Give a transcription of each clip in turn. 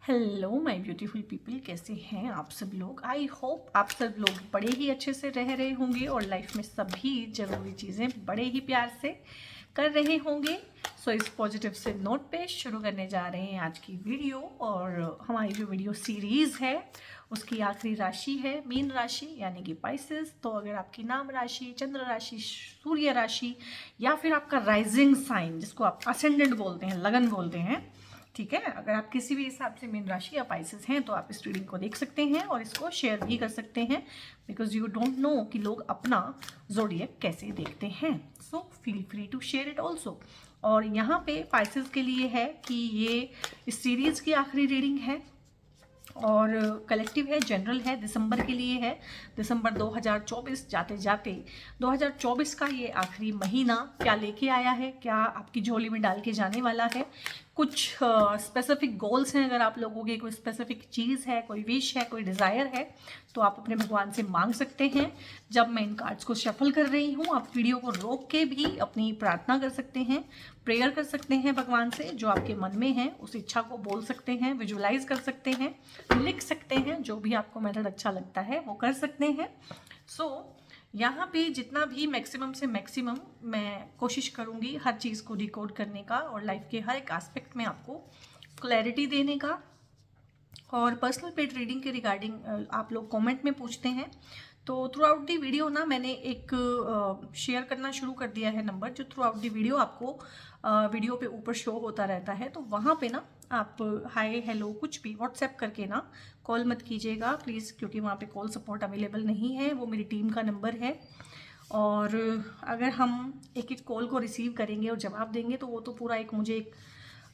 Hello my beautiful people, कैसे हैं आप सब लोग। आई होप आप सब लोग बड़े ही अच्छे से रह रहे होंगे और लाइफ में सभी ज़रूरी चीज़ें बड़े ही प्यार से कर रहे होंगे। सो इस पॉजिटिव से नोट पे शुरू करने जा रहे हैं आज की वीडियो। और हमारी जो वीडियो सीरीज़ है उसकी आखिरी राशि है मीन राशि यानी कि पाइसेस। तो अगर आपकी नाम राशि, चंद्र राशि, सूर्य राशि या फिर आपका राइजिंग साइन जिसको आप असेंडेंट बोलते हैं, लगन बोलते हैं, ठीक है, अगर आप किसी भी हिसाब से मीन राशि या पाइसेस हैं तो आप इस रीडिंग को देख सकते हैं और इसको शेयर भी कर सकते हैं बिकॉज यू डोंट नो कि लोग अपना ज़ोडिएक कैसे देखते हैं। So feel free to share it also. और यहाँ पे पाइसेस के लिए है कि ये इस सीरीज़ की आखिरी रीडिंग है और कलेक्टिव है, जनरल है, दिसंबर के लिए है। दिसंबर 2024 जाते जाते 2024 का ये आखिरी महीना क्या लेके आया है, क्या आपकी झोली में डाल के जाने वाला है। कुछ स्पेसिफिक गोल्स हैं, अगर आप लोगों के कोई स्पेसिफिक चीज़ है, कोई विश है, कोई डिज़ायर है तो आप अपने भगवान से मांग सकते हैं। जब मैं इन कार्ड्स को शफल कर रही हूँ आप वीडियो को रोक के भी अपनी प्रार्थना कर सकते हैं, प्रेयर कर सकते हैं भगवान से, जो आपके मन में है उस इच्छा को बोल सकते हैं, विजुलाइज कर सकते हैं, लिख सकते हैं, जो भी आपको मेथड अच्छा लगता है वो कर सकते हैं। सो यहाँ पे जितना भी मैक्सिमम से मैक्सिमम मैं कोशिश करूँगी हर चीज़ को डिकोड करने का और लाइफ के हर एक एस्पेक्ट में आपको क्लैरिटी देने का। और पर्सनल पेड रीडिंग के रिगार्डिंग आप लोग कमेंट में पूछते हैं तो थ्रू आउट दी वीडियो ना मैंने एक शेयर करना शुरू कर दिया है नंबर, जो थ्रू आउट दी वीडियो आपको वीडियो पे ऊपर शो होता रहता है। तो वहाँ पे ना आप हाय हेलो कुछ भी व्हाट्सएप करके ना, कॉल मत कीजिएगा प्लीज़, क्योंकि वहाँ पे कॉल सपोर्ट अवेलेबल नहीं है, वो मेरी टीम का नंबर है। और अगर हम एक एक कॉल को रिसीव करेंगे और जवाब देंगे तो वो तो पूरा मुझे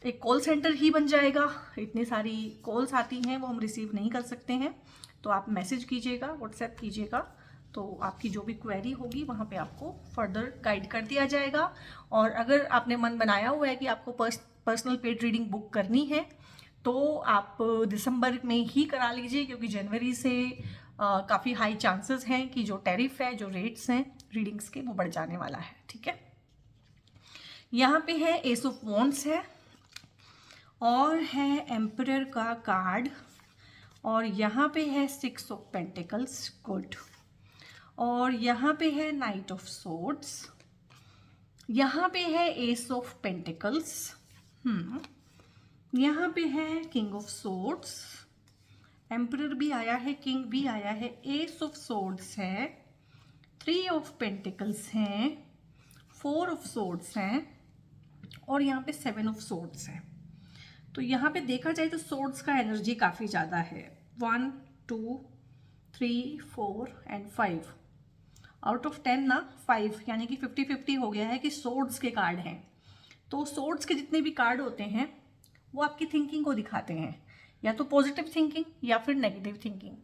एक कॉल सेंटर ही बन जाएगा। इतनी सारी कॉल्स आती हैं वो हम रिसीव नहीं कर सकते हैं। तो आप मैसेज कीजिएगा, व्हाट्सएप कीजिएगा, तो आपकी जो भी क्वेरी होगी वहाँ पे आपको फर्दर गाइड कर दिया जाएगा। और अगर आपने मन बनाया हुआ है कि आपको पर्सनल पेड रीडिंग बुक करनी है तो आप दिसंबर में ही करा लीजिए, क्योंकि जनवरी से काफ़ी हाई चांसेस हैं कि जो टैरिफ है, जो रेट्स हैं रीडिंग्स के, वो बढ़ जाने वाला है। ठीक है, यहाँ पे है एस ऑफ वॉन्ड्स है और है एम्परर का कार्ड और यहाँ पे है 6 ऑफ पेंटिकल्स, गुड। और यहाँ पे है नाइट ऑफ सोर्ड्स, यहाँ पे है एस ऑफ पेंटिकल्स, यहाँ पे है किंग ऑफ सोर्ड्स, एम्परर भी आया है, किंग भी आया है, एस ऑफ सोर्ड्स है, 3 ऑफ पेंटिकल्स हैं, 4 ऑफ सोर्ड्स हैं और यहाँ पे 7 ऑफ सोर्ड्स है। तो यहाँ पे देखा जाए तो सोर्ड्स का एनर्जी काफ़ी ज़्यादा है, 1 2 3 4 एंड 5 आउट ऑफ 10 ना 5, यानी कि 50-50 हो गया है कि सोर्ड्स के कार्ड हैं। तो सोर्ड्स के जितने भी कार्ड होते हैं वो आपकी थिंकिंग को दिखाते हैं, या तो पॉजिटिव थिंकिंग या फिर नेगेटिव थिंकिंग।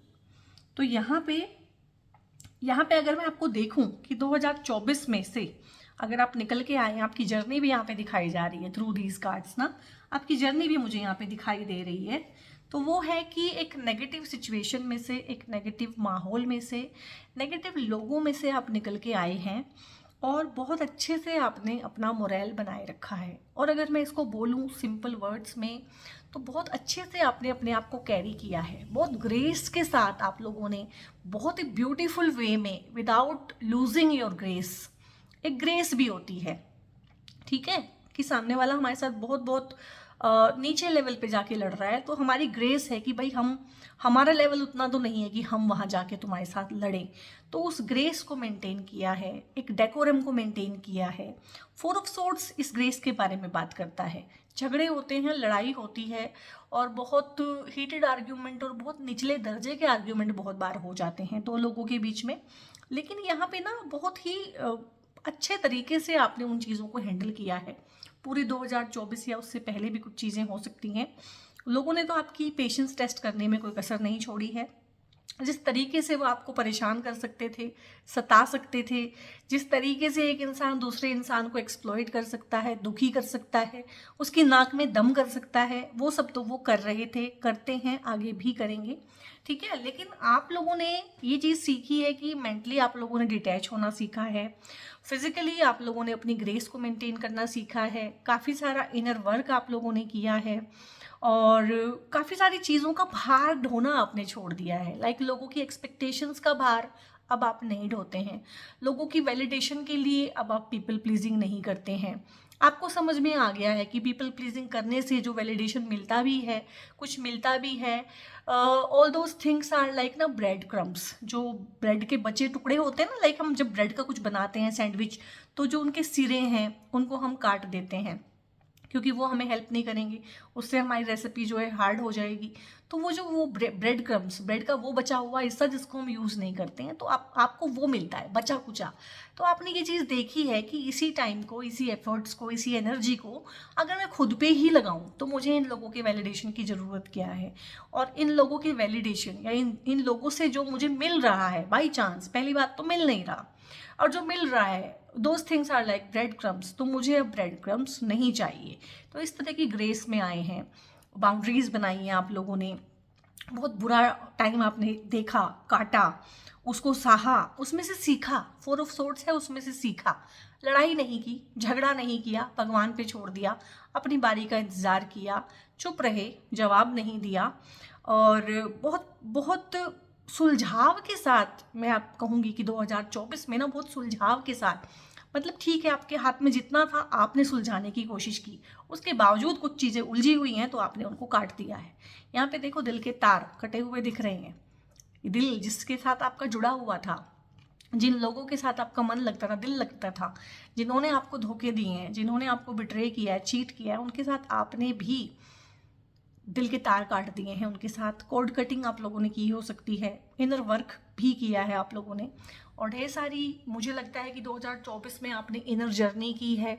तो यहाँ पे अगर मैं आपको देखूं कि 2024 में से अगर आप निकल के आए, आपकी जर्नी भी यहाँ पे दिखाई जा रही है थ्रू दीज कार्ड्स ना, आपकी जर्नी भी मुझे यहाँ पे दिखाई दे रही है। तो वो है कि एक नेगेटिव सिचुएशन में से, एक नेगेटिव माहौल में से, नेगेटिव लोगों में से आप निकल के आए हैं और बहुत अच्छे से आपने अपना मोरल बनाए रखा है। और अगर मैं इसको बोलूँ सिंपल वर्ड्स में तो बहुत अच्छे से आपने अपने आप को कैरी किया है, बहुत ग्रेस के साथ आप लोगों ने, बहुत ही ब्यूटीफुल वे में, विदाउट लूजिंग योर ग्रेस। एक ग्रेस भी होती है, ठीक है, कि सामने वाला हमारे साथ बहुत बहुत नीचे लेवल पे जाके लड़ रहा है तो हमारी ग्रेस है कि भाई हमारा लेवल उतना तो नहीं है कि हम वहाँ जाके तुम्हारे साथ लड़ें। तो उस ग्रेस को मेंटेन किया है, एक डेकोरम को मेंटेन किया है। 4 ऑफ सोर्ड्स इस ग्रेस के बारे में बात करता है। झगड़े होते हैं, लड़ाई होती है और बहुत हीटेड आर्ग्यूमेंट और बहुत निचले दर्जे के आर्ग्यूमेंट बहुत बार हो जाते हैं दो लोगों के बीच में, लेकिन यहाँ पे ना बहुत ही अच्छे तरीके से आपने उन चीज़ों को हैंडल किया है। पूरी 2024 या उससे पहले भी कुछ चीज़ें हो सकती हैं, लोगों ने तो आपकी पेशेंस टेस्ट करने में कोई कसर नहीं छोड़ी है। जिस तरीके से वो आपको परेशान कर सकते थे, सता सकते थे, जिस तरीके से एक इंसान दूसरे इंसान को एक्सप्लॉइट कर सकता है, दुखी कर सकता है, उसकी नाक में दम कर सकता है, वो सब तो वो कर रहे थे, करते हैं, आगे भी करेंगे। ठीक है, लेकिन आप लोगों ने ये चीज़ सीखी है कि मेंटली आप लोगों ने डिटैच होना सीखा है, फिजिकली आप लोगों ने अपनी ग्रेस को मेंटेन करना सीखा है, काफ़ी सारा इनर वर्क आप लोगों ने किया है और काफ़ी सारी चीज़ों का भार ढोना आपने छोड़ दिया है। लाइक लोगों की एक्सपेक्टेशंस का भार अब आप नहीं ढोते हैं, लोगों की वैलिडेशन के लिए अब आप पीपल प्लीजिंग नहीं करते हैं। आपको समझ में आ गया है कि पीपल प्लीजिंग करने से जो वैलिडेशन मिलता भी है, कुछ मिलता भी है, all those things are like ना ब्रेड क्रम्स, जो ब्रेड के बचे टुकड़े होते हैं ना, लाइक हम जब ब्रेड का कुछ बनाते हैं सैंडविच, तो जो उनके सिरे हैं उनको हम काट देते हैं क्योंकि वो हमें हेल्प नहीं करेंगे, उससे हमारी रेसिपी जो है हार्ड हो जाएगी। तो वो ब्रेड क्रम्स, ब्रेड का वो बचा हुआ हिस्सा जिसको हम यूज़ नहीं करते हैं, तो आपको वो मिलता है बचा कुचा। तो आपने ये चीज़ देखी है कि इसी टाइम को, इसी एफर्ट्स को, इसी एनर्जी को अगर मैं खुद पे ही लगाऊं तो मुझे इन लोगों के वैलिडेशन की ज़रूरत क्या है। और इन लोगों के वैलिडेशन या इन लोगों से जो मुझे मिल रहा है बाई चांस, पहली बात तो मिल नहीं रहा, और जो मिल रहा है those things are like bread crumbs, तो मुझे अब ब्रेड क्रम्स नहीं चाहिए। तो इस तरह की ग्रेस में आए हैं, बाउंड्रीज बनाई हैं आप लोगों ने, बहुत बुरा टाइम आपने देखा, काटा, उसको सहा, उसमें से सीखा, 4 ऑफ सोर्ड्स है, उसमें से सीखा, लड़ाई नहीं की, झगड़ा नहीं किया, भगवान पे छोड़ दिया, अपनी बारी का इंतज़ार किया, चुप रहे, जवाब नहीं दिया, और बहुत बहुत सुलझाव के साथ, मैं आप कहूँगी कि 2024 में ना बहुत सुलझाव के साथ, मतलब ठीक है आपके हाथ में जितना था आपने सुलझाने की कोशिश की, उसके बावजूद कुछ चीज़ें उलझी हुई हैं तो आपने उनको काट दिया है। यहाँ पे देखो दिल के तार कटे हुए दिख रहे हैं। दिल जिसके साथ आपका जुड़ा हुआ था, जिन लोगों के साथ आपका मन लगता था, दिल लगता था, जिन्होंने आपको धोखे दिए हैं, जिन्होंने आपको बिट्रे किया है, चीट किया है, उनके साथ आपने भी दिल के तार काट दिए हैं, उनके साथ कोड कटिंग आप लोगों ने की हो सकती है, इनर वर्क भी किया है आप लोगों ने, और ढेर सारी, मुझे लगता है कि 2024 में आपने इनर जर्नी की है,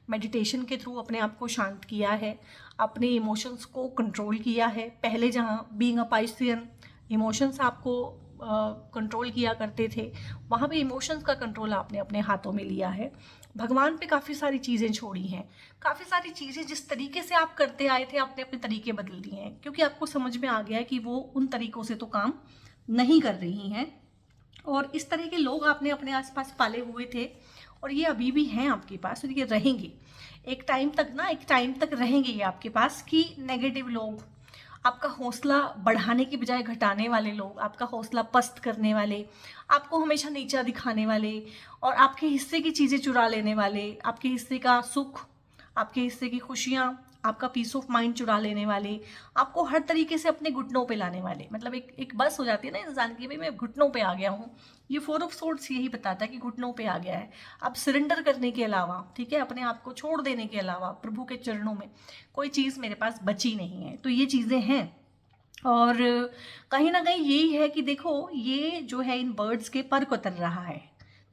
मेडिटेशन के थ्रू अपने आप को शांत किया है, अपने इमोशंस को कंट्रोल किया है। पहले जहाँ बीइंग अ पाइसियन इमोशंस आपको कंट्रोल किया करते थे, वहाँ पे इमोशंस का कंट्रोल आपने अपने हाथों में लिया है। भगवान पे काफ़ी सारी चीज़ें छोड़ी हैं, काफ़ी सारी चीज़ें जिस तरीके से आप करते आए थे आपने अपने तरीके बदल दिए हैं, क्योंकि आपको समझ में आ गया है कि वो उन तरीकों से तो काम नहीं कर रही हैं। और इस तरह के लोग आपने अपने आसपास पाले हुए थे और ये अभी भी हैं आपके पास, और ये रहेंगे एक टाइम तक ना, एक टाइम तक रहेंगे ये आपके पास, कि नेगेटिव लोग, आपका हौसला बढ़ाने की बजाय घटाने वाले लोग, आपका हौसला पस्त करने वाले, आपको हमेशा नीचा दिखाने वाले, और आपके हिस्से की चीज़ें चुरा लेने वाले, आपके हिस्से का सुख, आपके हिस्से की खुशियाँ, आपका पीस ऑफ माइंड चुरा लेने वाले, आपको हर तरीके से अपने घुटनों पे लाने वाले, मतलब एक बस हो जाती है ना इंसान की, भाई मैं घुटनों पे आ गया हूँ। ये 4 ऑफ सोर्ड्स यही बताता है कि घुटनों पे आ गया है। अब सरेंडर करने के अलावा, ठीक है, अपने आप को छोड़ देने के अलावा प्रभु के चरणों में कोई चीज़ मेरे पास बची नहीं है। तो ये चीज़ें हैं, और कहीं ना कहीं यही है कि देखो ये जो है इन बर्ड्स के पर कतर रहा है,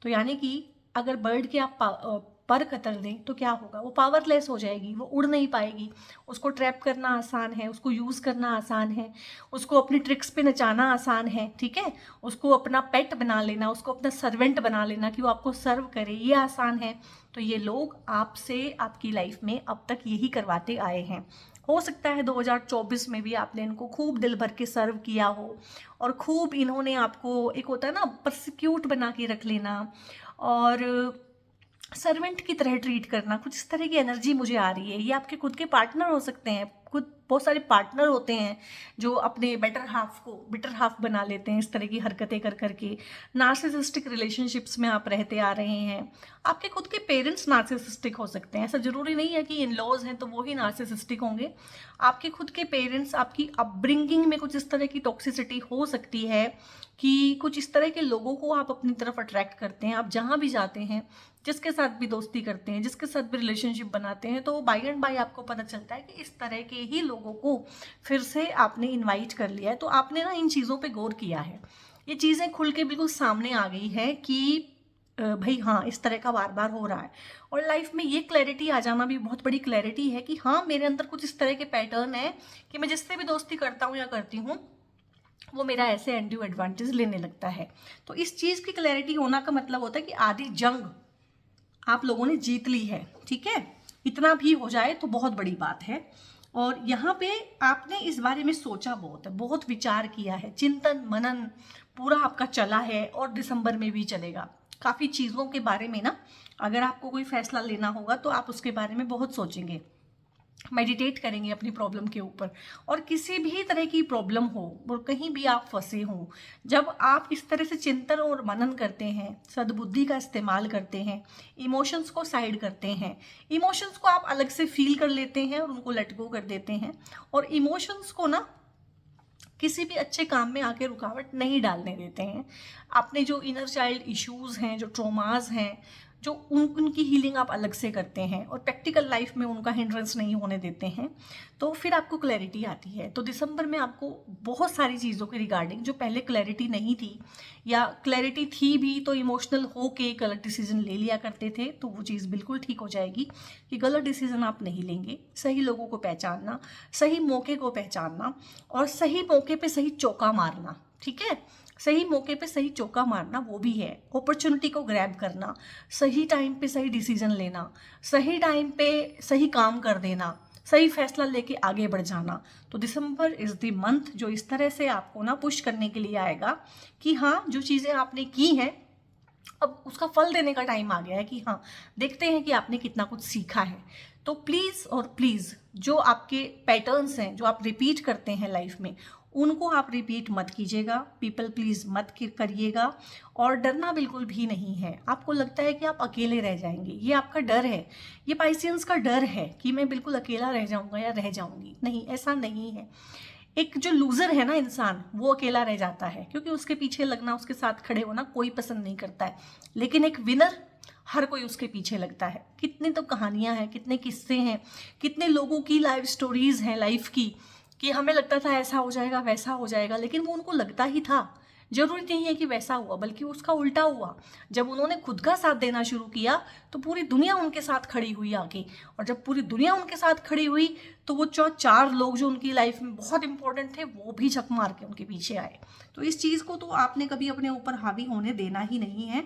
तो यानी कि अगर बर्ड के आप पर कतर दें तो क्या होगा, वो पावरलेस हो जाएगी, वो उड़ नहीं पाएगी, उसको ट्रैप करना आसान है, उसको यूज़ करना आसान है, उसको अपनी ट्रिक्स पे नचाना आसान है, ठीक है, उसको अपना पेट बना लेना, उसको अपना सर्वेंट बना लेना कि वो आपको सर्व करे, ये आसान है। तो ये लोग आपसे आपकी लाइफ में अब तक यही करवाते आए हैं। हो सकता है 2024 में भी आपने इनको खूब दिल भर के सर्व किया हो, और खूब इन्होंने आपको, एक होता है ना परसिक्यूट बना के रख लेना और सर्वेंट की तरह ट्रीट करना, कुछ इस तरह की एनर्जी मुझे आ रही है। ये आपके खुद के पार्टनर हो सकते हैं, खुद बहुत सारे पार्टनर होते हैं जो अपने बेटर हाफ को बिटर हाफ बना लेते हैं इस तरह की हरकतें कर करके। नार्सिसिस्टिक रिलेशनशिप्स में आप रहते आ रहे हैं, आपके खुद के पेरेंट्स नार्सिसिस्टिक हो सकते हैं, ऐसा ज़रूरी नहीं है कि इन लॉज हैं तो वो ही नार्सिसिस्टिक होंगे। आपके खुद के पेरेंट्स, आपकी अपब्रिंगिंग में कुछ इस तरह की टॉक्सिसिटी हो सकती है कि कुछ इस तरह के लोगों को आप अपनी तरफ अट्रैक्ट करते हैं। आप जहाँ भी जाते हैं, जिसके साथ भी दोस्ती करते हैं, जिसके साथ भी रिलेशनशिप बनाते हैं, तो बाय एंड बाय आपको पता चलता है कि इस तरह के ही लोगों को फिर से आपने इनवाइट कर लिया है। तो आपने ना इन चीज़ों पे गौर किया है, ये चीज़ें खुल के बिल्कुल सामने आ गई है कि भाई हाँ इस तरह का बार बार हो रहा है। और लाइफ में ये क्लैरिटी आ जाना भी बहुत बड़ी क्लैरिटी है कि हाँ मेरे अंदर कुछ इस तरह के पैटर्न है कि मैं जिससे भी दोस्ती करता हूँ या करती हूँ वो मेरा ऐसे एंड्यू एडवांटेज लेने लगता है। तो इस चीज़ की क्लैरिटी होना का मतलब होता है कि आधी जंग आप लोगों ने जीत ली है, ठीक है, इतना भी हो जाए तो बहुत बड़ी बात है। और यहाँ पे आपने इस बारे में सोचा बहुत है, बहुत विचार किया है, चिंतन मनन पूरा आपका चला है और दिसंबर में भी चलेगा। काफ़ी चीज़ों के बारे में ना, अगर आपको कोई फैसला लेना होगा तो आप उसके बारे में बहुत सोचेंगे। मेडिटेट करेंगे अपनी प्रॉब्लम के ऊपर। और किसी भी तरह की प्रॉब्लम हो और कहीं भी आप फंसे हो, जब आप इस तरह से चिंतन और मनन करते हैं, सद्बुद्धि का इस्तेमाल करते हैं, इमोशंस को साइड करते हैं, इमोशंस को आप अलग से फील कर लेते हैं और उनको लेट गो कर देते हैं, और इमोशंस को ना किसी भी अच्छे काम में आके रुकावट नहीं डालने देते हैं। अपने जो इनर चाइल्ड इश्यूज़ हैं, जो ट्रॉमास हैं, जो उनकी हीलिंग आप अलग से करते हैं और प्रैक्टिकल लाइफ में उनका हिंड्रेंस नहीं होने देते हैं, तो फिर आपको क्लैरिटी आती है। तो दिसंबर में आपको बहुत सारी चीज़ों के रिगार्डिंग जो पहले क्लैरिटी नहीं थी, या क्लैरिटी थी भी तो इमोशनल हो के गलत डिसीजन ले लिया करते थे, तो वो चीज़ बिल्कुल ठीक हो जाएगी कि गलत डिसीजन आप नहीं लेंगे। सही लोगों को पहचानना, सही मौके को पहचानना और सही मौके पे सही चौका मारना, ठीक है, सही मौके पे सही चौका मारना वो भी है। अपॉर्चुनिटी को ग्रैब करना, सही टाइम पे सही डिसीजन लेना, सही टाइम पे सही काम कर देना, सही फैसला लेके आगे बढ़ जाना। तो दिसंबर इज़ द मंथ जो इस तरह से आपको ना पुश करने के लिए आएगा कि हाँ, जो चीज़ें आपने की हैं अब उसका फल देने का टाइम आ गया है, कि हाँ, देखते हैं कि आपने कितना कुछ सीखा है। तो प्लीज़ और प्लीज़ जो आपके पैटर्न्स हैं, जो आप रिपीट करते हैं लाइफ में, उनको आप रिपीट मत कीजिएगा, पीपल प्लीज़ मत करिएगा। और डरना बिल्कुल भी नहीं है। आपको लगता है कि आप अकेले रह जाएंगे, ये आपका डर है, ये पाइसियंस का डर है कि मैं बिल्कुल अकेला रह जाऊंगा या रह जाऊंगी। नहीं, ऐसा नहीं है। एक जो लूज़र है ना इंसान, वो अकेला रह जाता है, क्योंकि उसके पीछे लगना, उसके साथ खड़े होना कोई पसंद नहीं करता है। लेकिन एक विनर, हर कोई उसके पीछे लगता है। कितनी तो कहानियां हैं, कितने किस्से हैं, कितने लोगों की लाइफ स्टोरीज हैं लाइफ की, कि हमें लगता था ऐसा हो जाएगा वैसा हो जाएगा, लेकिन वो उनको लगता ही था। जरूरी नहीं है कि वैसा हुआ, बल्कि उसका उल्टा हुआ। जब उन्होंने खुद का साथ देना शुरू किया तो पूरी दुनिया उनके साथ खड़ी हुई आगे, और जब पूरी दुनिया उनके साथ खड़ी हुई तो वो चार लोग जो उनकी लाइफ में बहुत इंपॉर्टेंट थे, वो भी झक मार के उनके पीछे आए। तो इस चीज़ को तो आपने कभी अपने ऊपर हावी होने देना ही नहीं है।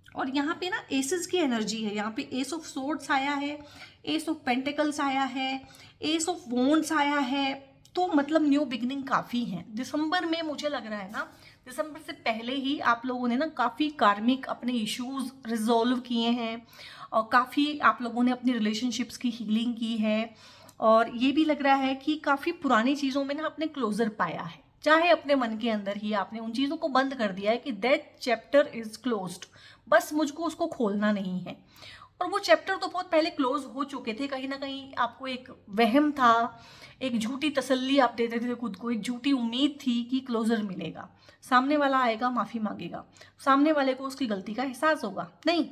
और यहाँ पे ना एसेस की एनर्जी है, यहाँ पे एस ऑफ सोर्ड्स आया है, एस ऑफ पेंटिकल्स आया है, एस ऑफ वॉन्ड्स आया है। तो मतलब न्यू बिगिनिंग काफ़ी है दिसंबर में। मुझे लग रहा है ना, दिसंबर से पहले ही आप लोगों ने ना काफ़ी कार्मिक अपने इश्यूज रिजॉल्व किए हैं, और काफ़ी आप लोगों ने अपनी रिलेशनशिप्स की हीलिंग की है। और ये भी लग रहा है कि काफ़ी पुरानी चीज़ों में ना आपने क्लोजर पाया है, चाहे अपने मन के अंदर ही आपने उन चीज़ों को बंद कर दिया है कि दैट चैप्टर इज क्लोज्ड, बस मुझको उसको खोलना नहीं है। और वो चैप्टर तो बहुत पहले क्लोज हो चुके थे। कहीं ना कहीं आपको एक वहम था, एक झूठी तसल्ली आप देते थे खुद को, एक झूठी उम्मीद थी कि क्लोजर मिलेगा, सामने वाला आएगा माफ़ी मांगेगा, सामने वाले को उसकी गलती का एहसास होगा। नहीं,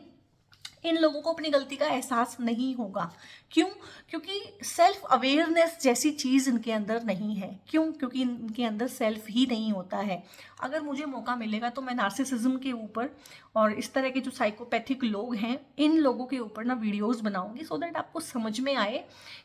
इन लोगों को अपनी गलती का एहसास नहीं होगा। क्यों? क्योंकि सेल्फ अवेयरनेस जैसी चीज़ इनके अंदर नहीं है। क्यों? क्योंकि इनके अंदर सेल्फ ही नहीं होता है। अगर मुझे मौका मिलेगा तो मैं नार्सिसिज्म के ऊपर और इस तरह के जो साइकोपैथिक लोग हैं, इन लोगों के ऊपर ना वीडियोस बनाऊंगी, सो दैट आपको समझ में आए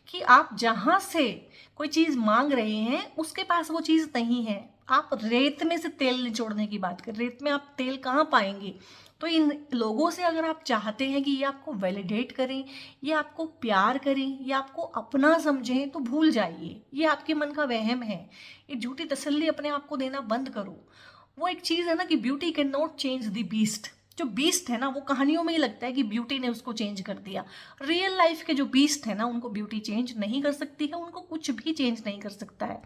कि आप जहाँ से कोई चीज़ मांग रहे हैं उसके पास वो चीज़ नहीं है। आप रेत में से तेल निचोड़ने की बात करें, रेत में आप तेल कहाँ पाएंगे? तो इन लोगों से अगर आप चाहते हैं कि ये आपको वैलिडेट करें, ये आपको प्यार करें, ये आपको अपना समझें, तो भूल जाइए, ये आपके मन का वहम है। ये झूठी तसल्ली अपने आप को देना बंद करो। वो एक चीज़ है ना कि beauty can not change the beast. जो बीस्ट है ना, वो कहानियों में ही लगता है कि ब्यूटी ने उसको चेंज कर दिया। रियल लाइफ के जो बीस्ट है ना, उनको ब्यूटी चेंज नहीं कर सकती है, उनको कुछ भी चेंज नहीं कर सकता है।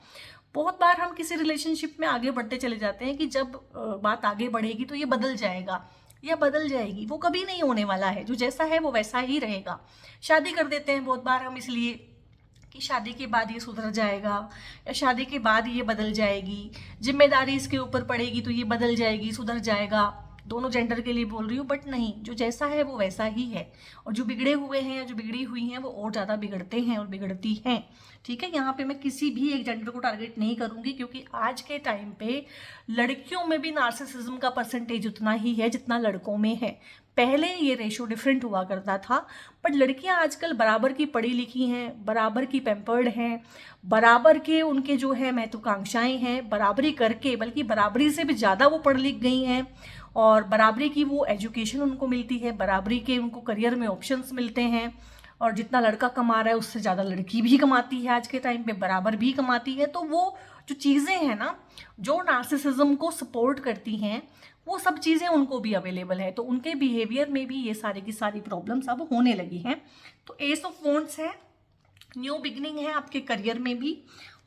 बहुत बार हम किसी रिलेशनशिप में आगे बढ़ते चले जाते हैं कि जब बात आगे बढ़ेगी तो ये बदल जाएगा या बदल जाएगी। वो कभी नहीं होने वाला है। जो जैसा है वो वैसा ही रहेगा। शादी कर देते हैं बहुत बार हम इसलिए कि शादी के बाद ये सुधर जाएगा, या शादी के बाद ये बदल जाएगी, जिम्मेदारी इसके ऊपर पड़ेगी तो ये बदल जाएगी, सुधर जाएगा। दोनों जेंडर के लिए बोल रही हूँ, बट नहीं, जो जैसा है वो वैसा ही है। और जो बिगड़े हुए हैं या जो बिगड़ी हुई हैं वो और ज़्यादा बिगड़ते हैं और बिगड़ती हैं। ठीक है, यहाँ पे मैं किसी भी एक जेंडर को टारगेट नहीं करूँगी, क्योंकि आज के टाइम पे लड़कियों में भी नार्सिसिज्म का परसेंटेज उतना ही है जितना लड़कों में है। पहले ये रेशो डिफरेंट हुआ करता था, बट लड़कियां आजकल बराबर की पढ़ी लिखी हैं, बराबर की पैम्पर्ड हैं, बराबर के उनके जो है महत्वाकांक्षाएं हैं, बराबरी करके, बल्कि बराबरी से भी ज़्यादा वो पढ़ लिख गई हैं, और बराबरी की वो एजुकेशन उनको मिलती है, बराबरी के उनको करियर में ऑप्शंस मिलते हैं। और जितना लड़का कमा रहा है उससे ज़्यादा लड़की भी कमाती है, आज के टाइम पे बराबर भी कमाती है। तो वो जो चीज़ें हैं ना, जो नार्सिसिज्म को सपोर्ट करती हैं, वो सब चीज़ें उनको भी अवेलेबल है। तो उनके बिहेवियर में भी ये सारी की सारी प्रॉब्लम्स अब होने लगी हैं। तो एस ऑफ वॉन्ड्स है, न्यू बिगनिंग है आपके करियर में भी।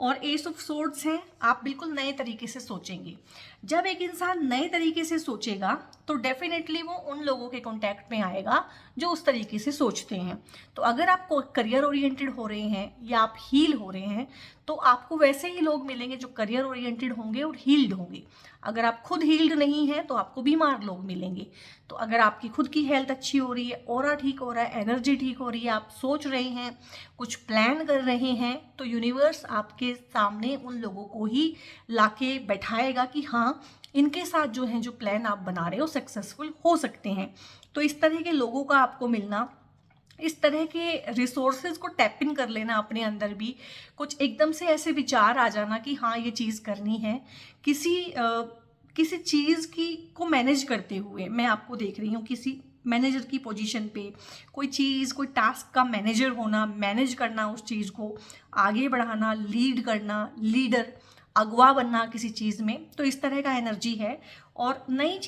और एस ऑफ सोर्ड्स है, आप बिल्कुल नए तरीके से सोचेंगे। जब एक इंसान नए तरीके से सोचेगा तो डेफिनेटली वो उन लोगों के कांटेक्ट में आएगा जो उस तरीके से सोचते हैं। तो अगर आप करियर ओरिएंटेड हो रहे हैं या आप हील हो रहे हैं तो आपको वैसे ही लोग मिलेंगे जो करियर ओरिएंटेड होंगे और हील्ड होंगे। अगर आप खुद हील्ड नहीं हैं तो आपको बीमार लोग मिलेंगे। तो अगर आपकी खुद की हेल्थ अच्छी हो रही है, ऑरा ठीक हो रहा है, एनर्जी ठीक हो रही है, आप सोच रहे हैं, कुछ प्लान कर रहे हैं, तो यूनिवर्स आपके सामने उन लोगों को ही लाके बैठाएगा कि हाँ, इनके साथ जो है जो प्लान आप बना रहे हो सक्सेसफुल हो सकते हैं। तो इस तरह के लोगों का आपको मिलना, इस तरह के रिसोर्सेज को टैप इन कर लेना अपने अंदर भी, कुछ एकदम से ऐसे विचार आ जाना कि हाँ ये चीज़ करनी है, किसी चीज़ की को मैनेज करते हुए मैं आपको देख रही हूँ किसी मैनेजर की पोजीशन पे, कोई चीज़, कोई टास्क का मैनेजर होना, मैनेज करना, उस चीज़ को आगे बढ़ाना, लीड करना, लीडर, अगवा बनना किसी चीज़ में। तो इस तरह का एनर्जी है। और नई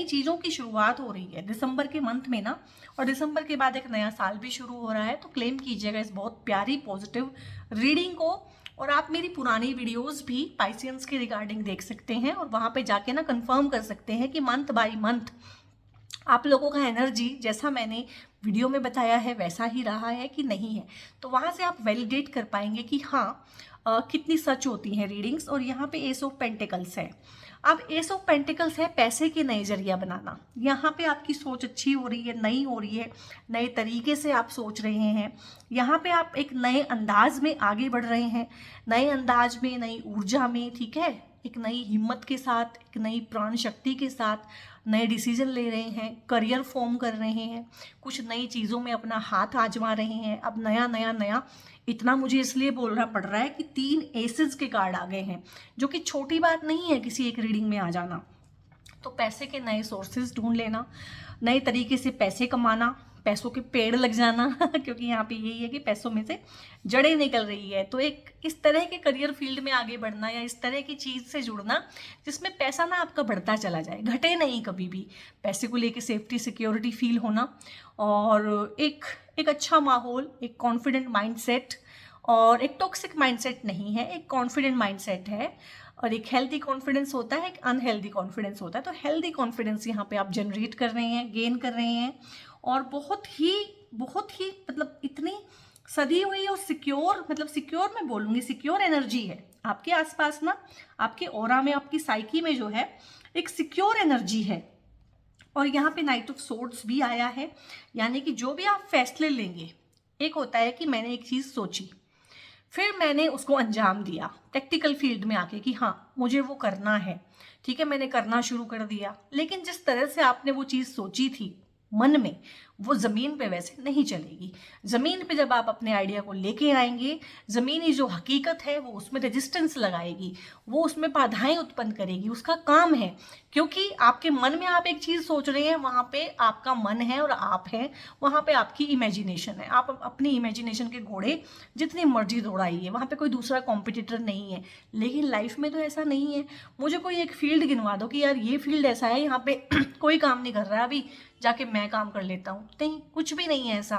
चीज़ों की शुरुआत हो रही है दिसंबर के मंथ में ना, और दिसंबर के बाद एक नया साल भी शुरू हो रहा है। तो क्लेम कीजिएगा इस बहुत प्यारी पॉजिटिव रीडिंग को। और आप मेरी पुरानी वीडियोस भी पाइसियंस के रिगार्डिंग देख सकते हैं और वहाँ पे जाके ना कंफर्म कर सकते हैं कि मंथ बाय मंथ आप लोगों का एनर्जी जैसा मैंने वीडियो में बताया है वैसा ही रहा है कि नहीं है। तो वहाँ से आप वैलिडेट कर पाएंगे कि हाँ कितनी सच होती हैं रीडिंग्स। और यहाँ पे एस ऑफ पेंटिकल्स है। अब एस ऑफ पेंटिकल्स है पैसे के नए जरिया बनाना। यहाँ पे आपकी सोच अच्छी हो रही है, नई हो रही है, नए तरीके से आप सोच रहे हैं। यहाँ पे आप एक नए अंदाज में आगे बढ़ रहे हैं, नए अंदाज में, नई ऊर्जा में, ठीक है, एक नई हिम्मत के साथ, एक नई प्राण शक्ति के साथ नए डिसीजन ले रहे हैं, करियर फॉर्म कर रहे हैं, कुछ नई चीज़ों में अपना हाथ आजमा रहे हैं। अब नया इतना मुझे इसलिए बोलना पड़ रहा है कि 3 एसेस के कार्ड आ गए हैं, जो कि छोटी बात नहीं है किसी एक रीडिंग में आ जाना। तो पैसे के नए सोर्सेज ढूंढ लेना, नए तरीके से पैसे कमाना, पैसों के पेड़ लग जाना क्योंकि यहाँ पे यही है कि पैसों में से जड़ें निकल रही है। तो एक इस तरह के करियर फील्ड में आगे बढ़ना या इस तरह की चीज़ से जुड़ना जिसमें पैसा ना आपका बढ़ता चला जाए, घटे नहीं कभी भी। पैसे को लेके सेफ्टी सिक्योरिटी फील होना और एक अच्छा माहौल, एक कॉन्फिडेंट माइंडसेट, और एक टॉक्सिक माइंडसेट नहीं है, एक कॉन्फिडेंट माइंडसेट है। और एक हेल्दी कॉन्फिडेंस होता है, एक अनहेल्दी कॉन्फिडेंस होता है। तो हेल्दी कॉन्फिडेंस यहाँ पे आप जनरेट कर रहे हैं, गेन कर रहे हैं। और बहुत ही मतलब इतनी सदी हुई और सिक्योर, मतलब सिक्योर मैं बोलूँगी, सिक्योर एनर्जी है आपके आसपास ना, आपके ऑरा में, आपकी साइकी में जो है एक सिक्योर एनर्जी है। और यहाँ पे नाइट ऑफ सोर्ड्स भी आया है, यानी कि जो भी आप फैसले लेंगे, एक होता है कि मैंने एक चीज़ सोची, फिर मैंने उसको अंजाम दिया प्रैक्टिकल फील्ड में आके कि हाँ मुझे वो करना है, ठीक है, मैंने करना शुरू कर दिया। लेकिन जिस तरह से आपने वो चीज़ सोची थी मन में, वो ज़मीन पे वैसे नहीं चलेगी। ज़मीन पे जब आप अपने आइडिया को लेके आएंगे, ज़मीनी जो हकीकत है वो उसमें रेजिस्टेंस लगाएगी, वो उसमें बाधाएं उत्पन्न करेगी, उसका काम है। क्योंकि आपके मन में आप एक चीज़ सोच रहे हैं, वहाँ पे आपका मन है और आप हैं, वहाँ पे आपकी इमेजिनेशन है। आप अपनी इमेजिनेशन के घोड़े जितनी मर्जी दौड़ाइए, वहाँ पे कोई दूसरा कॉम्पिटिटर नहीं है। लेकिन लाइफ में तो ऐसा नहीं है। मुझे कोई एक फील्ड गिनवा दो कि यार ये फील्ड ऐसा है, यहाँ पे कोई काम नहीं कर रहा है, अभी जाके मैं काम कर लेता हूँ, नहीं, कुछ भी नहीं है ऐसा।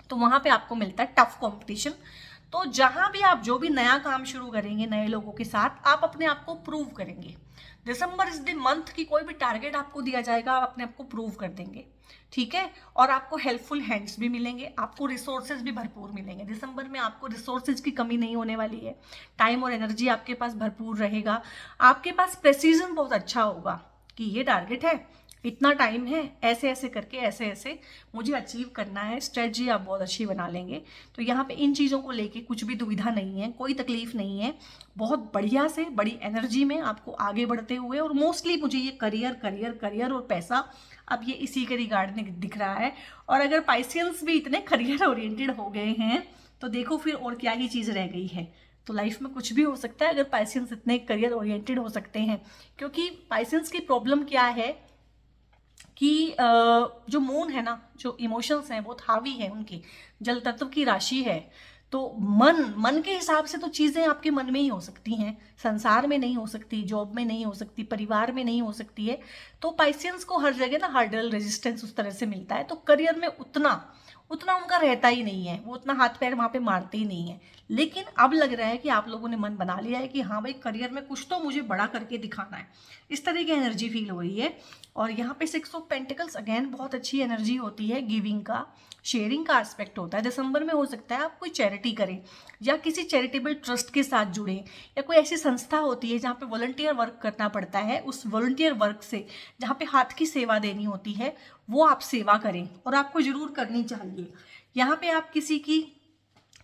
तो वहाँ पे आपको मिलता है टफ कंपटीशन। तो जहाँ भी आप जो भी नया काम शुरू करेंगे नए लोगों के साथ, आप अपने आप को प्रूव करेंगे। दिसंबर इस द मंथ की कोई भी टारगेट आपको दिया जाएगा, आप अपने आप को प्रूव कर देंगे, ठीक है। और आपको हेल्पफुल हैंड्स भी मिलेंगे, आपको रिसोर्सेज भी भरपूर मिलेंगे। दिसंबर में आपको रिसोर्सेज की कमी नहीं होने वाली है, टाइम और एनर्जी आपके पास भरपूर रहेगा। आपके पास प्रेसिजन बहुत अच्छा होगा कि ये टारगेट है, इतना टाइम है, ऐसे ऐसे करके ऐसे मुझे अचीव करना है। स्ट्रेटजी आप बहुत अच्छी बना लेंगे। तो यहाँ पे इन चीज़ों को लेके कुछ भी दुविधा नहीं है, कोई तकलीफ नहीं है। बहुत बढ़िया से बड़ी एनर्जी में आपको आगे बढ़ते हुए, और मोस्टली मुझे ये करियर और पैसा, अब ये इसी के रिगार्डिंग दिख रहा है। और अगर पाइसियंस भी इतने करियर ओरिएंटेड हो गए हैं तो देखो फिर और क्या ही चीज़ रह गई है। तो लाइफ में कुछ भी हो सकता है अगर पाइसियंस इतने करियर ओरिएंटेड हो सकते हैं। क्योंकि पाइसियंस की प्रॉब्लम क्या है कि जो मून है ना, जो इमोशंस हैं बहुत हावी है, उनकी जल तत्व की राशि है। तो मन के हिसाब से तो चीज़ें आपके मन में ही हो सकती हैं, संसार में नहीं हो सकती, जॉब में नहीं हो सकती, परिवार में नहीं हो सकती है। तो पाइसियंस को हर जगह ना हर्डल रेजिस्टेंस उस तरह से मिलता है। तो करियर में उतना उनका रहता ही नहीं है, वो उतना हाथ पैर वहाँ पे मारते ही नहीं है। लेकिन अब लग रहा है कि आप लोगों ने मन बना लिया है कि हाँ भाई करियर में कुछ तो मुझे बड़ा करके दिखाना है, इस तरह की एनर्जी फील हो रही है। और यहाँ पे 6 ऑफ पेंटिकल्स अगेन बहुत अच्छी एनर्जी होती है, गिविंग का, शेयरिंग का एस्पेक्ट होता है। दिसंबर में हो सकता है आप कोई चैरिटी करें या किसी चैरिटेबल ट्रस्ट के साथ जुड़ें, या कोई ऐसी संस्था होती है जहाँ पे वॉलंटियर वर्क करना पड़ता है, उस वॉलंटियर वर्क से जहाँ पे हाथ की सेवा देनी होती है वो आप सेवा करें, और आपको ज़रूर करनी चाहिए। यहाँ पे आप किसी की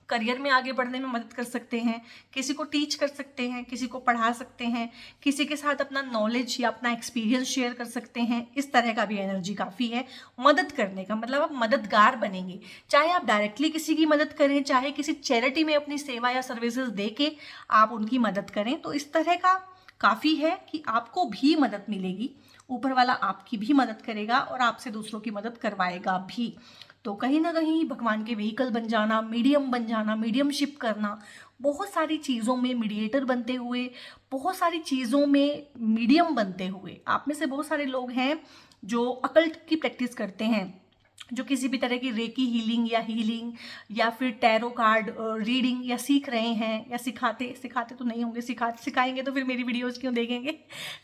करियर में आगे बढ़ने में मदद कर सकते हैं, किसी को टीच कर सकते हैं, किसी को पढ़ा सकते हैं, किसी के साथ अपना नॉलेज या अपना एक्सपीरियंस शेयर कर सकते हैं। इस तरह का भी एनर्जी काफ़ी है मदद करने का, मतलब आप मददगार बनेंगे। चाहे आप डायरेक्टली किसी की मदद करें, चाहे किसी चैरिटी में अपनी सेवा या सर्विसेज दे के आप उनकी मदद करें, तो इस तरह का काफ़ी है कि आपको भी मदद मिलेगी, ऊपर वाला आपकी भी मदद करेगा और आपसे दूसरों की मदद करवाएगा भी। तो कहीं ना कहीं भगवान के व्हीकल बन जाना, मीडियम बन जाना, मीडियमशिप करना, बहुत सारी चीज़ों में मीडिएटर बनते हुए, बहुत सारी चीज़ों में मीडियम बनते हुए, आप में से बहुत सारे लोग हैं जो अकल्ट की प्रैक्टिस करते हैं, जो किसी भी तरह की रेकी हीलिंग या फिर टैरो कार्ड रीडिंग या सीख रहे हैं, या सिखाते तो नहीं होंगे, सिखाएंगे तो फिर मेरी वीडियोस क्यों देखेंगे,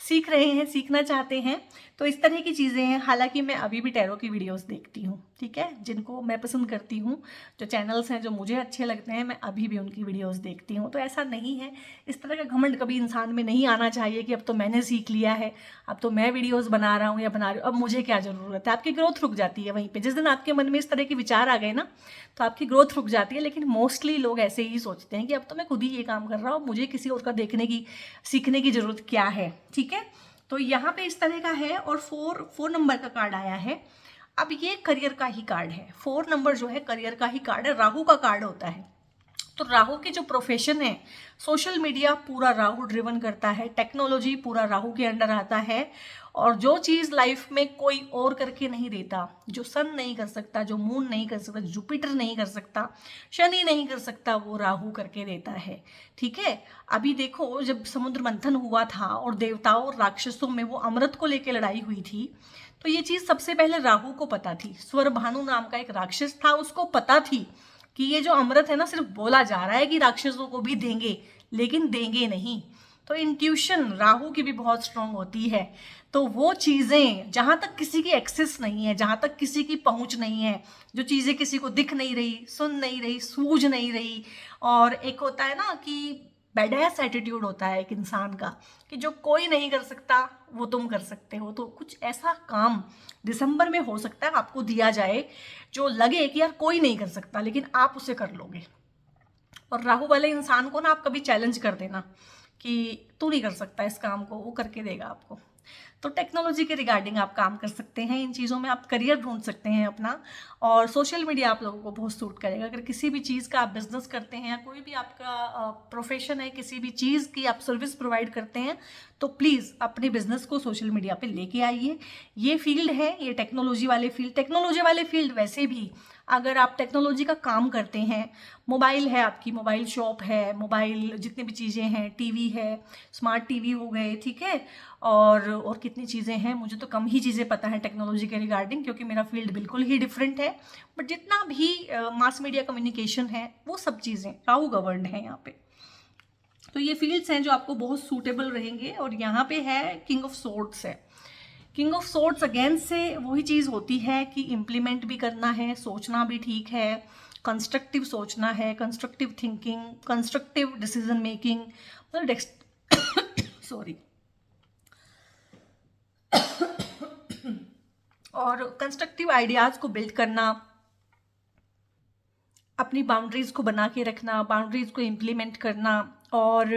सीख रहे हैं, सीखना चाहते हैं, तो इस तरह की चीज़ें हैं। हालांकि मैं अभी भी टैरो की वीडियोस देखती हूँ, ठीक है, जिनको मैं पसंद करती हूँ, जो चैनल्स हैं जो मुझे अच्छे लगते हैं, मैं अभी भी उनकी वीडियोस देखती हूँ। तो ऐसा नहीं है, इस तरह का घमंड कभी इंसान में नहीं आना चाहिए कि अब तो मैंने सीख लिया है, अब तो मैं वीडियोस बना रहा हूँ या बना रही हूँ, अब मुझे क्या ज़रूरत है। आपकी ग्रोथ रुक जाती है वहीं पे, जिस दिन आपके मन में इस तरह के विचार आ गए ना, तो आपकी ग्रोथ रुक जाती है। लेकिन मोस्टली लोग ऐसे ही सोचते हैं कि अब तो मैं खुद ही ये काम कर रहा हूँ, मुझे किसी और का सीखने की ज़रूरत क्या है, ठीक है। तो यहाँ पे इस तरह का है। और 4 नंबर का कार्ड आया है। अब ये करियर का ही कार्ड है, 4 नंबर जो है करियर का ही कार्ड है, राहु का कार्ड होता है। तो राहु की जो प्रोफेशन है, सोशल मीडिया पूरा राहु ड्रिवन करता है, टेक्नोलॉजी पूरा राहु के अंडर आता है। और जो चीज़ लाइफ में कोई और करके नहीं देता, जो सन नहीं कर सकता, जो मून नहीं कर सकता, जुपिटर नहीं कर सकता, शनि नहीं कर सकता, वो राहु करके देता है, ठीक है। अभी देखो, जब समुद्र मंथन हुआ था और देवताओं और राक्षसों में वो अमृत को लेकर लड़ाई हुई थी, तो ये चीज़ सबसे पहले राहु को पता थी। स्वर भानु नाम का एक राक्षस था, उसको पता थी कि ये जो अमृत है ना, सिर्फ बोला जा रहा है कि राक्षसों को भी देंगे, लेकिन देंगे नहीं। तो इंट्यूशन राहु की भी बहुत स्ट्रांग होती है। तो वो चीज़ें जहाँ तक किसी की एक्सेस नहीं है, जहाँ तक किसी की पहुँच नहीं है, जो चीज़ें किसी को दिख नहीं रही, सुन नहीं रही, सूझ नहीं रही, और एक होता है ना कि बैडैस एटीट्यूड होता है एक इंसान का कि जो कोई नहीं कर सकता वो तुम कर सकते हो। तो कुछ ऐसा काम दिसंबर में हो सकता है आपको दिया जाए जो लगे कि यार कोई नहीं कर सकता, लेकिन आप उसे कर लोगे। और राहु वाले इंसान को ना आप कभी चैलेंज कर देना कि तू नहीं कर सकता इस काम को, वो करके देगा आपको। तो टेक्नोलॉजी के रिगार्डिंग आप काम कर सकते हैं, इन चीज़ों में आप करियर ढूंढ सकते हैं अपना। और सोशल मीडिया आप लोगों को बहुत सूट करेगा। अगर किसी भी चीज़ का आप बिजनेस करते हैं या कोई भी आपका प्रोफेशन है, किसी भी चीज़ की आप सर्विस प्रोवाइड करते हैं, तो प्लीज़ अपने बिजनेस को सोशल मीडिया पे लेके आइए। ये फील्ड है, ये टेक्नोलॉजी वाले फील्ड वैसे भी अगर आप टेक्नोलॉजी का काम करते हैं, मोबाइल है, आपकी मोबाइल शॉप है, मोबाइल जितनी भी चीज़ें हैं, टीवी है, स्मार्ट टीवी हो गए, ठीक है, और कितनी चीज़ें हैं, मुझे तो कम ही चीज़ें पता है टेक्नोलॉजी के रिगार्डिंग, क्योंकि मेरा फील्ड बिल्कुल ही डिफरेंट है। बट जितना भी मास मीडिया कम्युनिकेशन है, वो सब चीज़ें राहु गवर्नड है यहाँ पे। तो ये फील्ड्स हैं जो आपको बहुत सूटेबल रहेंगे। और यहाँ पे है किंग ऑफ सोर्ड्स है। किंग ऑफ सोर्ड्स अगेन से वही चीज़ होती है कि इम्प्लीमेंट भी करना है, सोचना भी ठीक है, कंस्ट्रक्टिव सोचना है, constructive thinking, constructive decision making, मतलब सॉरी और कंस्ट्रक्टिव आइडियाज़ को बिल्ड करना, अपनी बाउंड्रीज़ को बना के रखना, बाउंड्रीज़ को इम्प्लीमेंट करना, और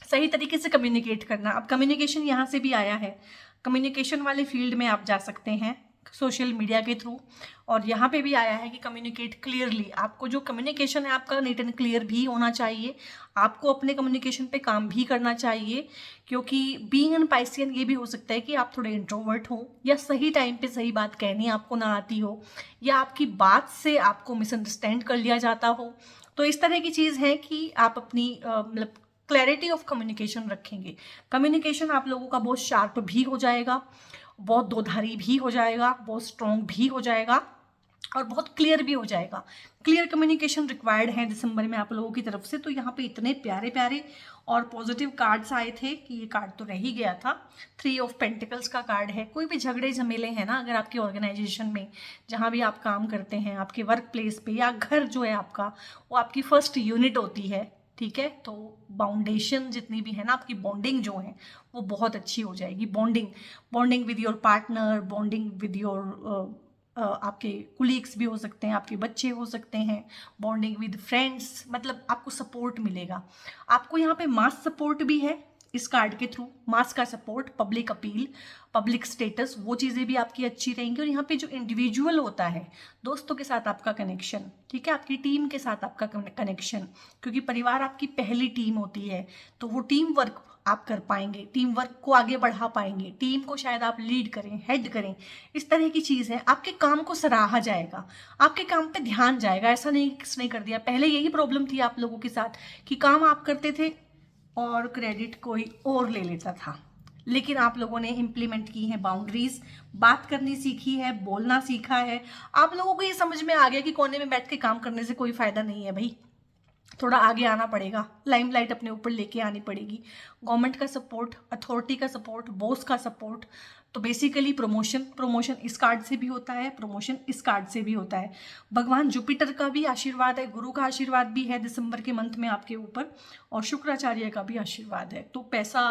सही तरीके से कम्युनिकेट करना। अब कम्युनिकेशन यहाँ से भी आया है, कम्युनिकेशन वाले फील्ड में आप जा सकते हैं सोशल मीडिया के थ्रू। और यहाँ पे भी आया है कि कम्युनिकेट क्लियरली। आपको जो कम्युनिकेशन है आपका नीट एंड क्लियर भी होना चाहिए, आपको अपने कम्युनिकेशन पे काम भी करना चाहिए, क्योंकि बीइंग एन पाइसियन ये भी हो सकता है कि आप थोड़े इंट्रोवर्ट हो, या सही टाइम पे सही बात कहनी आपको ना आती हो, या आपकी बात से आपको मिसअंडरस्टैंड कर लिया जाता हो। तो इस तरह की चीज़ है कि आप अपनी मतलब क्लैरिटी ऑफ कम्युनिकेशन रखेंगे। कम्युनिकेशन आप लोगों का बहुत शार्प भी हो जाएगा, बहुत दोधारी भी हो जाएगा, बहुत स्ट्रॉन्ग भी हो जाएगा, और बहुत क्लियर भी हो जाएगा। क्लियर कम्युनिकेशन रिक्वायर्ड है दिसंबर में आप लोगों की तरफ से। तो यहाँ पे इतने प्यारे प्यारे और पॉजिटिव कार्ड्स आए थे कि ये कार्ड तो रह ही गया था। 3 ऑफ पेंटिकल्स का कार्ड है। कोई भी झगड़े झमेले हैं ना, अगर आपकी ऑर्गेनाइजेशन में जहाँ भी आप काम करते हैं, आपके वर्क प्लेस पे या घर जो है आपका, वो आपकी फर्स्ट यूनिट होती है, ठीक है। तो बाउंडेशन जितनी भी है ना, आपकी बॉन्डिंग जो है वो बहुत अच्छी हो जाएगी। Bonding with your partner, bonding with your आपके कुलीग्स भी हो सकते हैं, आपके बच्चे हो सकते हैं, बॉन्डिंग विद फ्रेंड्स, मतलब आपको सपोर्ट मिलेगा। आपको यहाँ पे मास सपोर्ट भी है इस कार्ड के थ्रू। मास का support, public appeal, public status, वो चीज़ें भी आपकी अच्छी रहेंगी। और यहाँ पे जो इंडिविजुअल होता है, दोस्तों के साथ आपका कनेक्शन, ठीक है, आपकी टीम के साथ आपका कनेक्शन, क्योंकि परिवार आपकी पहली टीम होती है, तो वो टीम वर्क आप कर पाएंगे, टीम वर्क को आगे बढ़ा पाएंगे, टीम को शायद आप लीड करें, हेड करें, इस तरह की चीज़ है। आपके काम को सराहा जाएगा, आपके काम पे ध्यान जाएगा। ऐसा नहीं किसने कर दिया, पहले यही प्रॉब्लम थी आप लोगों के साथ कि काम आप करते थे और क्रेडिट कोई और ले लेता था। लेकिन आप लोगों ने इम्प्लीमेंट की है बाउंड्रीज, बात करनी सीखी है, बोलना सीखा है। आप लोगों को ये समझ में आ गया कि कोने में बैठ के काम करने से कोई फायदा नहीं है भाई, थोड़ा आगे आना पड़ेगा, लाइमलाइट अपने ऊपर लेके आनी पड़ेगी। गवर्नमेंट का सपोर्ट, अथॉरिटी का सपोर्ट, बॉस का सपोर्ट। तो बेसिकली प्रमोशन इस कार्ड से भी होता है, प्रमोशन इस कार्ड से भी होता है। भगवान जुपिटर का भी आशीर्वाद है, गुरु का आशीर्वाद भी है दिसंबर के मंथ में आपके ऊपर, और शुक्राचार्य का भी आशीर्वाद है। तो पैसा,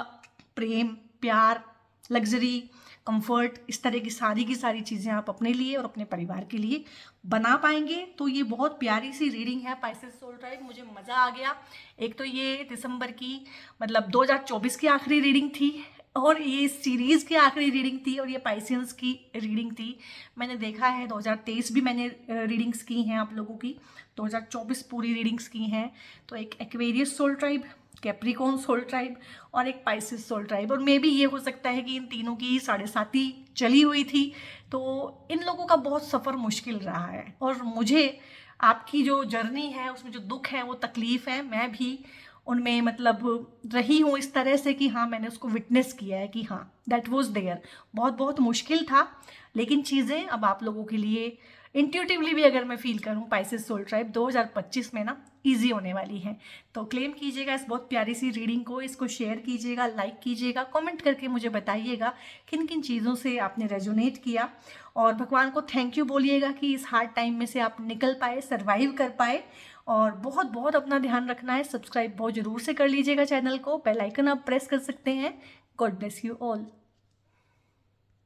प्रेम, प्यार, लग्जरी, कंफर्ट, इस तरह की सारी चीज़ें आप अपने लिए और अपने परिवार के लिए बना पाएंगे। तो ये बहुत प्यारी सी रीडिंग है पाइसेस सोल ट्राइब, मुझे मज़ा आ गया। एक तो ये दिसंबर की, मतलब 2024 की आखिरी रीडिंग थी, और ये सीरीज़ की आखिरी रीडिंग थी, और ये पाइसेंस की रीडिंग थी। मैंने देखा है 2023 भी मैंने रीडिंग्स की हैं आप लोगों की, 2024 पूरी रीडिंग्स की हैं। तो एक Aquarius soul tribe, Capricorn soul tribe और एक पाइसेस सोल ट्राइब, और मे भी ये हो सकता है कि इन तीनों की 7.5 चली हुई थी। तो इन लोगों का बहुत सफ़र मुश्किल रहा है, और मुझे आपकी जो जर्नी है उसमें जो दुख है, वो तकलीफ़ है, मैं भी उनमें मतलब रही हूँ इस तरह से कि हाँ, मैंने उसको विटनेस किया है कि हाँ, दैट वॉज देयर। बहुत बहुत मुश्किल था, लेकिन चीज़ें अब आप लोगों के लिए इंट्यूटिवली भी अगर मैं फील करूँ, पाइसेस सोल ट्राइब 2025 में ना ईजी होने वाली है। तो क्लेम कीजिएगा इस बहुत प्यारी सी रीडिंग को, इसको शेयर कीजिएगा, लाइक कीजिएगा, कमेंट करके मुझे बताइएगा किन किन चीज़ों से आपने रेजोनेट किया, और भगवान को थैंक यू बोलिएगा कि इस हार्ड टाइम में से आप निकल पाए, सर्वाइव कर पाए। और बहुत बहुत अपना ध्यान रखना है। सब्सक्राइब बहुत ज़रूर से कर लीजिएगा चैनल को, बेल आइकन आप प्रेस कर सकते हैं। God bless you all.